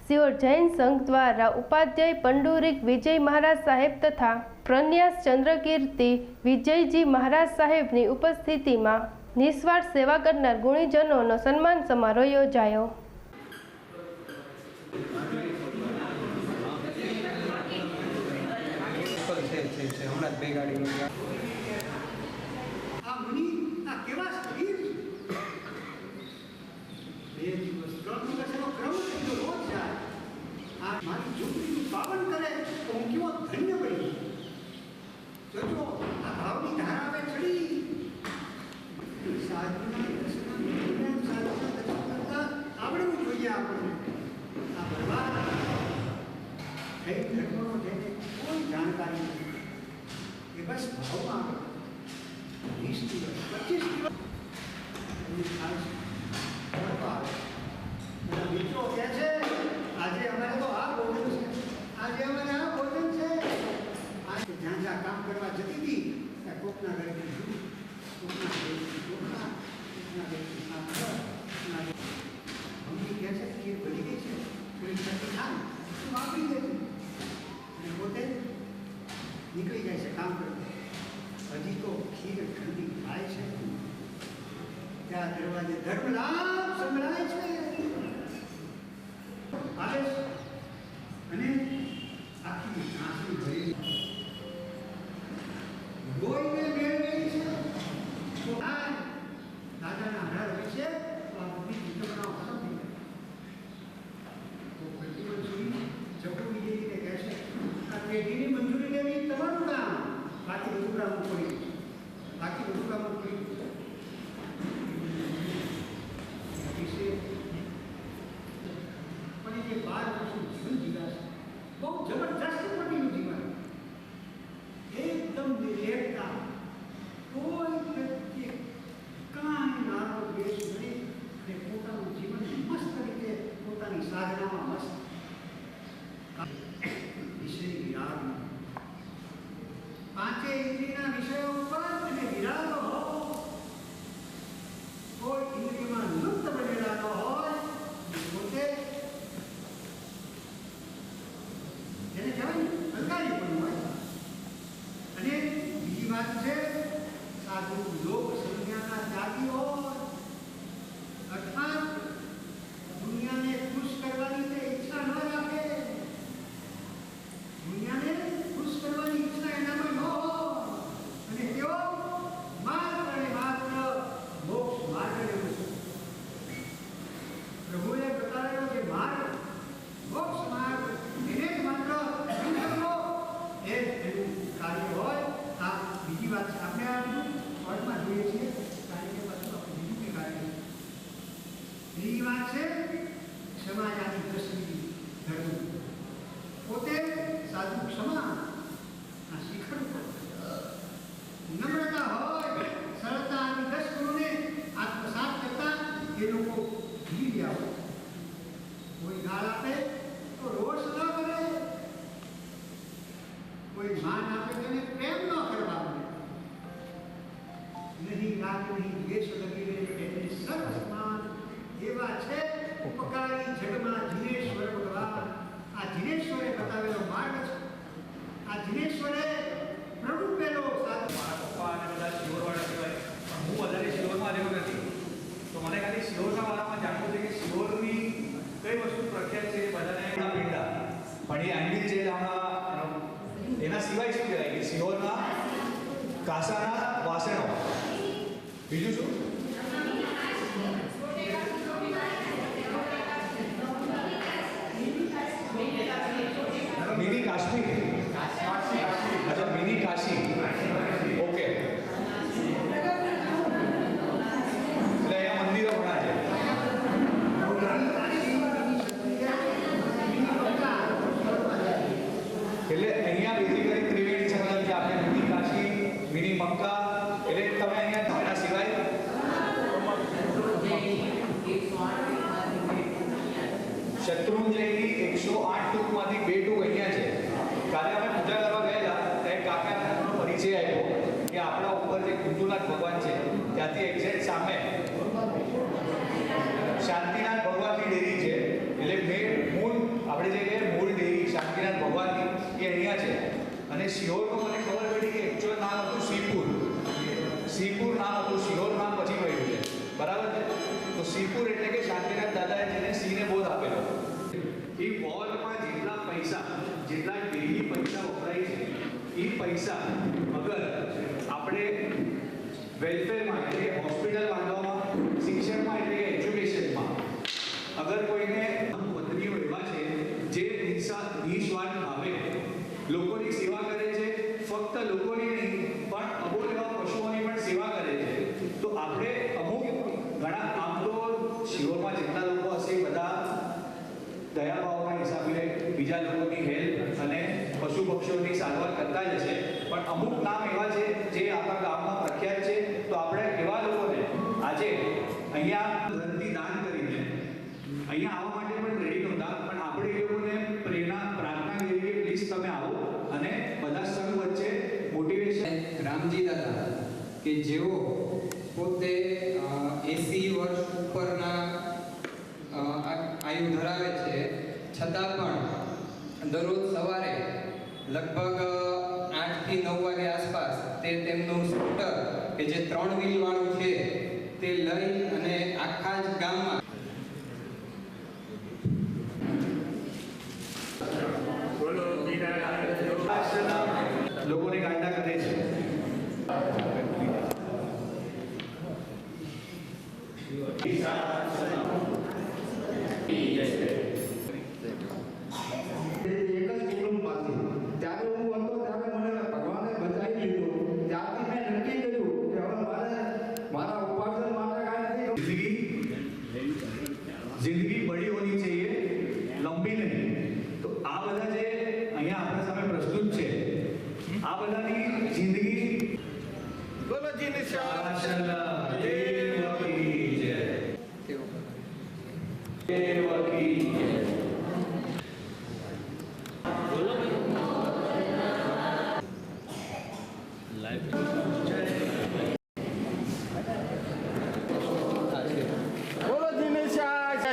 સિયોર જૈન સંઘ દ્વારા ઉપાધ્યાય પંડુરિક વિજય મહારાજ સાહેબ તથા પ્રન્યાસ ચંદ્રકીર્તિ વિજયજી મહારાજ સાહેબની ઉપસ્થિતિમાં નિસ્વાર્થ સેવા કરનાર ગુણીજનોનો સન્માન સમારોહ યોજાયો. મારી ઝૂંપડીનું પાવન કરે તો હું કેવો ધન્ય બની. જોજો આ ભાવની ધારાવે ચડી સાધુના દર્શન કરતા આવડવું જોઈએ આપણને. આ ભગવાન કઈ ધર્મનો જેને કોઈ જાણકારી નથી એ બસ ભાવમાં આવે. 20 દિવસ 25 દિવસ આવે. મિત્રો કહે છે આજે અમારે તો આ ભોજન છે, આજે અમારે આ ભોજન છે. આજે જ્યાં જ્યાં કામ કરવા જતી હતી ત્યાં કોકના ઘરેથી દૂધ, કોકના ઘરેથી ચોખા, કોકના ઘરેથી સાંભળ. મમ્મી કહે છે કે બની ગઈ છે, થોડી શક્તિ થાય તો વાપરી દે છે અને પોતે નીકળી જાય છે કામ કરવા. હજી તો ખીર ઠંડી થાય છે ત્યાં દરવાજે ધર્મલાભ સંભળાય છે. આવે અને આખી ઝાંસી ભરી લોહીને મેળવેલી છે. તો આ દાદાના હરાર વિશે તો આ બધી ચિંતનાઓ ખતમ થઈ જાય. તો પ્રતિબંધ સુધી ચપુ વિજયજીને કહે છે આ પેઢીની મંજૂરી લેવી તમારું કામ, બાકી બધું કામ કરી જે 12 વર્ષનું જીવન જીવ્યા છે બહુ જબરજસ્ત પટીનું જીવન, એકદમ નિર્લેપતા, કોઈ પ્રત્યે કાંઈ નાનો દ્વેષ નહીં અને પોતાનું જીવન મસ્ત રીતે પોતાની સાધનામાં મસ્ત વિષય વિરાગ પાંચે ઇન્દ્રિયના વિષયો ઉપર અને વિરાગ હો. કોઈ ઇન્દ્રિયમાં લુપ્ત બનેલા ન હોય પોતે એને કહેવાય અલકારી પણ હોય. અને બીજી વાત છે સાધુ લોક સંજ્ઞાના ત્યાગી હોય, અર્થાત દુનિયાને ખુશ કરવાની તે ઈચ્છા ન રાખે, દુનિયાને ખુશ કરવાની ઈચ્છા એનામાં ન હોય અને તેઓ માત્ર અને માત્ર મોક્ષ માર્ગને પ્રભુએ બતાવેલો જે માર્ગ મોક્ષ માર્ગ એને જ માત્ર એનું કાર્ય હોય. આ બીજી વાત છે. આપણે આ બધું શોર્ટમાં જોઈએ છીએ કારણ કે પાછું આપણે બીજું કાર્ય. બીજી વાત છે ક્ષમા યાની દ્રષ્ટિ ધર્મ. પોતે સાધુ ક્ષમા આ શિખર નમ્રતા હોય, સરળતા અને 10 ગુણોને આત્મસાત કરતા એ લોકો જીવી ગયા હોય. કોઈ ગાળ આપે તો રોષ ન કરે, કોઈ માન આપે તેને પ્રેમ ન કરવા પડે, નહીં રાગ નહીં દ્વેષ લગી રહે એટલે સર્વસમાન એવા છે ઉપકારી જગમાં જીનેશ્વર ભગવાન. આ જીનેશ્વરે બતાવેલો માર્ગ છે. આ જીનેશ્વરે પ્રરૂપેલો સાધુ. મારા પપ્પા અને બધા શિહોરવાળા કહેવાય પણ હું વધારે શિહોરમાં રહ્યો નથી, તો મને ખાલી શિહોરના વાળામાં જાણવું છે કે શિહોરની કઈ વસ્તુ પ્રખ્યાત છે. બધાને પીંડા પણ એ આંબી છે હમણાં એના સિવાય શું કહેવાય કે શિહોરના કાસાના વાસણો. બીજું શું? મિની કાશ્મીર. અચ્છા મિની કાશી. ઓકે. એટલે અહીંયા મંદિરો ઘણા છે. એટલે અહીંયા બેઝિકલી ત્રિવેણી સંગમ છે. આપણે મિની કાશી, મિની મક્કા, એટલે તમે અહીંયા એના સિવાય શત્રુંજયની 108 ટૂંકમાંથી 2 ટૂંક અહીંયા છે. કાલે અમે પૂજા કરવા ગયેલા ત્યારે કાકાનો પરિચય આપ્યો કે આપણા ઉપર જે કુંતુનાથ ભગવાન છે ત્યાંથી એક્ઝેક્ટ સામે શાંતિનાથ ભગવાનની ડેરી છે. એટલે મેં મૂળ આપણે જે કહીએ મૂળ દેવી શાંતિનાથ ભગવાનની એ અહીંયા છે. અને શિહોરનું મને ખબર પડી કે એકચ્યુઅલ નામ હતું શ્રીપુર. શ્રીપુર નામ હતું, શિહોર નામ પછી પડ્યું છે, બરાબર છે. તો શ્રીપુર એટલે કે શાંતિનાથ દાદાએ જેને સિંહને બોધ આપેલો. એ વોલમાં જેટલા પૈસા, જેટલા ડેલી પૈસા વપરાય છે, એ પૈસા અગર આપણે વેલફેરમાં એટલે કે હોસ્પિટલ બાંધવામાં, શિક્ષણમાં એટલે કે એજ્યુકેશનમાં, અગર કોઈને વતનીઓ એવા છે જે નિસ્વાર્થ ભાવે લોકોની સેવા કરે છે, ફક્ત લોકોની નહીં પણ અબોલ એવા પશુઓની પણ સેવા કરે છે, તો આપણે અમુક ઘણા આમ તો શિહોરમાં જેટલા લોકો હશે બધા દયાભાવના હિસાબે બીજા લોકોની હેલ્પ અને પશુ પક્ષીઓની સારવાર કરતા જ હશે, પણ અમુક નામ એવા છે જે આપણા ગામમાં પ્રખ્યાત છે. તો આપણે એવા લોકોને આજે અહીંયા ધનથી દાન કરીને અહીંયા આવવા માટે પણ રેડી નહોતા, પણ આપણે એ લોકોને પ્રાર્થના કરી કે પ્લીઝ તમે આવો અને બધા સંઘ વચ્ચે મોટિવેશન. રામજી દાદા કે જેઓ પોતે 80 વર્ષ ઉપરના આયુ ધરાવે છે, છતાં પણ દરરોજ સવારે લગભગ 8 થી 9 વાગે આસપાસ તે તેમનું સ્કૂટર કે જે 3 વ્હીલ વાળું છે તે લઈ અને આખા જ ગામમાં લોકોને ગાંડા કરે છે. जिंदगी बड़ी होनी चाहिए, लंबी नहीं. तो આ બધા જે અહીંયા આપણા સામે પ્રસ્તુત છે, આ બધાની જિંદગી બોલો જી નિશાન દેવકી જય, દેવકી જય.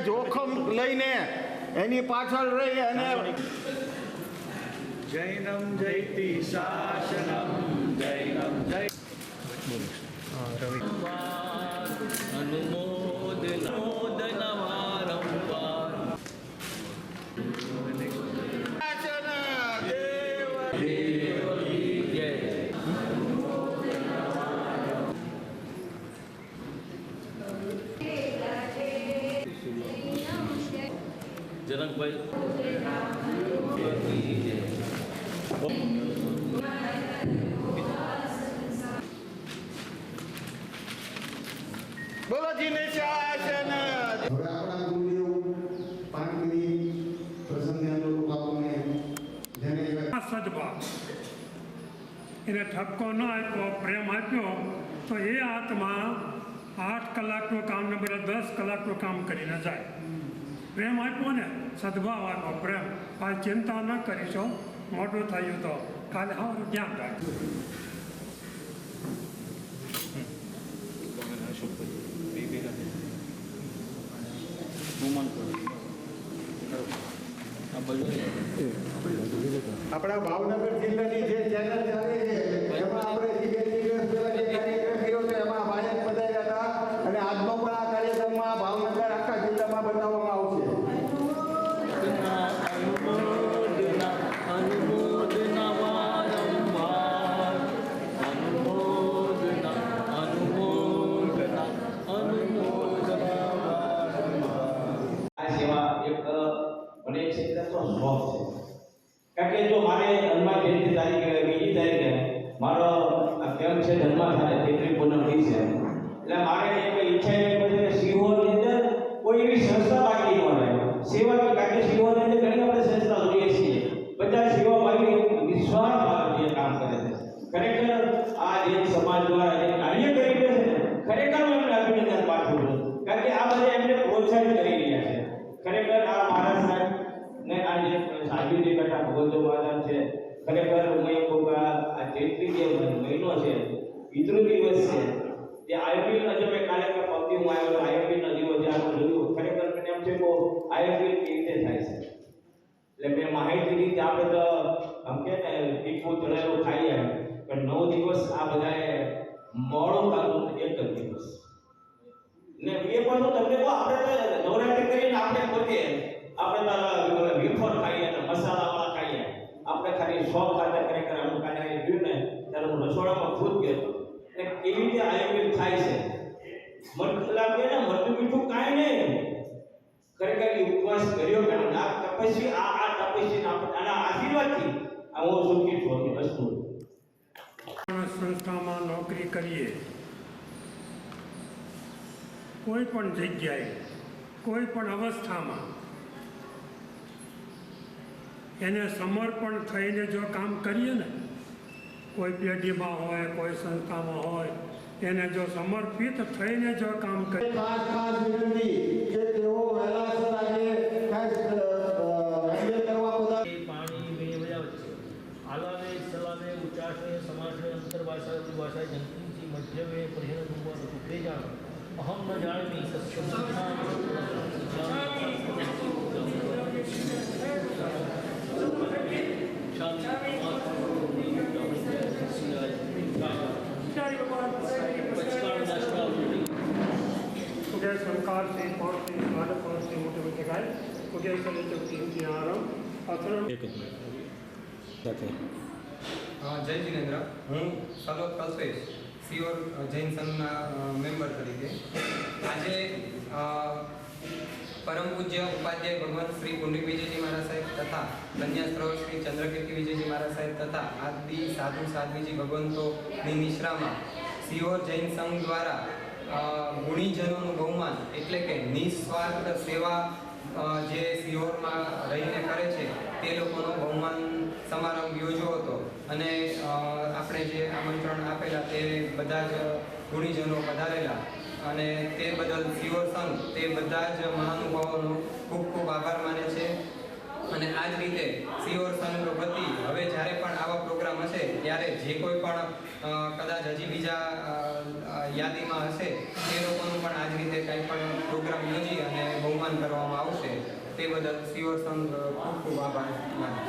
જોખમ લઈને એની પાછળ રહી અને જૈનમ જયતિ શાસનમ, જૈનમ જય जनकभाई બોલો જી શાસન. હવે આપણા ગુરુદેવ 5 મિનિટ પ્રસંગને અનુરૂપ આપણને જેને સદભાવ એને ઠપકો ન આપ્યો, પ્રેમ આપ્યો, તો એ આત્મા 8 કલાકનું કામ ને બદલે 10 કલાકનું કામ કરીને જાય. પ્રેમ આપ્યો ને, સદભાવ આપ્યો, પ્રેમ. આ ચિંતા ન કરીશો, મોટું થયું તો કાલે હા ધ્યાન રાખજો. આપણા ભાવનગર જિલ્લાની જે ચેનલ ચાલે છે એમાં આપણે દિવસ પહેલા જે કાર્યક્રમ કર્યો હતો એમાં ભાજપ પધાર્યા હતા અને આજનો પણ આ કાર્યક્રમમાં ભાવનગર આખા જિલ્લામાં બતાવવામાં આવશે. કારણ કે જો મારે હનુમાન જયંતિ તારીખે 2 તારીખે મારો કેમ્પ છે ધર્માથાને ચૈત્રી પૂનમ દિવસે, એટલે મારે એક ઈચ્છા એવી છે કે સિંહોની અંદર કોઈ એવી સંસ્થા બાકી ન રહે સેવા. કારણ કે સિંહોની અંદર ઘણી બધી સંસ્થાઓ જોઈએ છીએ, બધા સેવામાં નિસ્વાર્થ ભાવે કામ કરે છે. ખરેખર આ જે સમાજ દ્વારા જે કાર્ય કરી રહ્યો છે ખરેખર હું એમને અભિનંદન પાઠવું છું, કારણ કે આ બધા એમને પ્રોત્સાહિત કરી રહ્યા છે. ખરેખર આ મહારાજ સાહેબ ને આ જે સાધ્વીજી કથા ભગવતો મહારાજ છે, ખરેખર હું એમ કહું કે આ ચૈત્રી જે મહિનો છે, પિતૃ દિવસ છે, જે આઈપીએલનો જે મેં કાલે પગથી હું આવ્યો આઈપીએલનો દિવસ જે આપણે જોયું, ખરેખર મને એમ છે કે આઈપીએલ કેવી રીતે થાય છે. મીઠું તળેલું ખાઈ જાય પણ 9 દિવસ આ બધાએ મોડું ખાતું એક જ દિવસ ને એ પણ તમને કહો આપણે તો નવરાત્રી કરીને આપણે પોતે આપણે તો મીઠોર ખાઈએ ને મસાલાવાળા ખાઈએ આપણે ખાલી શોખ ખાતા ખરેખર અમુક કાલે જોયું ને ત્યારે હું રસોડામાં ખુદ ગયો ને કેવી રીતે આયુર્વેદ થાય છે મતલબ કે ને મરચું મીઠું કાંઈ નહીં ખરેખર એ ઉપવાસ કર્યો કે આ તપસ્વી આ તપસ્વી આના આશીર્વાદથી આ હું સુખી છું વસ્તુ સંસ્થામાં નોકરી કરીએ, કોઈ પણ જગ્યાએ કોઈ પણ અવસ્થામાં એને સમર્પણ થઈને જો કામ કરીએ ને, કોઈ પેઢીમાં હોય કોઈ સંસ્થામાં હોય એને જો સમર્પિત થઈને જો કામ કરીએ. ખાસ વિનંતી કે તેઓ વહેલાસર આજે ખાસ હેન્ડલ કરવા પોતા પાણી બે બધા વચ્ચે આલાવે સલાવે ઉચ્ચાસે સમાસે અંતરભાષા ભાષા જંતુજી મધ્યમે પ્રહેણ દુંબર ટુકડે જાણ અહમ ન જાણમી સત્ય उदय संकार से पाँच से साढ़े 5 से मोटे मोटे गाय उदय से लेकर 3 की आराम अथर्व. જય જિનેન્દ્ર, હું સલોત કલ્પેશ સિયોર જૈન સંઘના મેમ્બર તરીકે આજે પરમ પૂજ્ય ઉપાધ્યાય ભગવાન શ્રી પુંડરીક વિજયજી મહારાજ સાહેબ તથા કન્યાસ્ત્રવ શ્રી ચંદ્રકીર્તિ વિજયજી મહારાજ સાહેબ તથા આદિ સાધુ સાધ્વીજી ભગવંતોની નિશ્રામાં સિયોર જૈન સંઘ દ્વારા ગુણીજનોનું બહુમાન એટલે કે નિસ્વાર્થ સેવા જે સિયોરમાં રહીને કરે છે તે લોકોનો બહુમાન સમારંભ યોજ્યો હતો અને આપણે જે આમંત્રણ આપેલા તે બધા જ ગુણીજનો પધારેલા અને તે બદલ સિયોર સંઘ તે બધા જ મહાનુભાવોનો ખૂબ ખૂબ આભાર માને છે. અને આ જ રીતે સિયોર સંઘ વતી હવે જ્યારે પણ આવા પ્રોગ્રામ હશે ત્યારે જે કોઈ પણ કદાચ હજી બીજા યાદીમાં હશે તે લોકોનું પણ આ જ રીતે કંઈ પણ પ્રોગ્રામ યોજી અને બહુમાન કરવામાં આવશે. તે બદલ સિયોર સંઘ ખૂબ ખૂબ આભાર માને.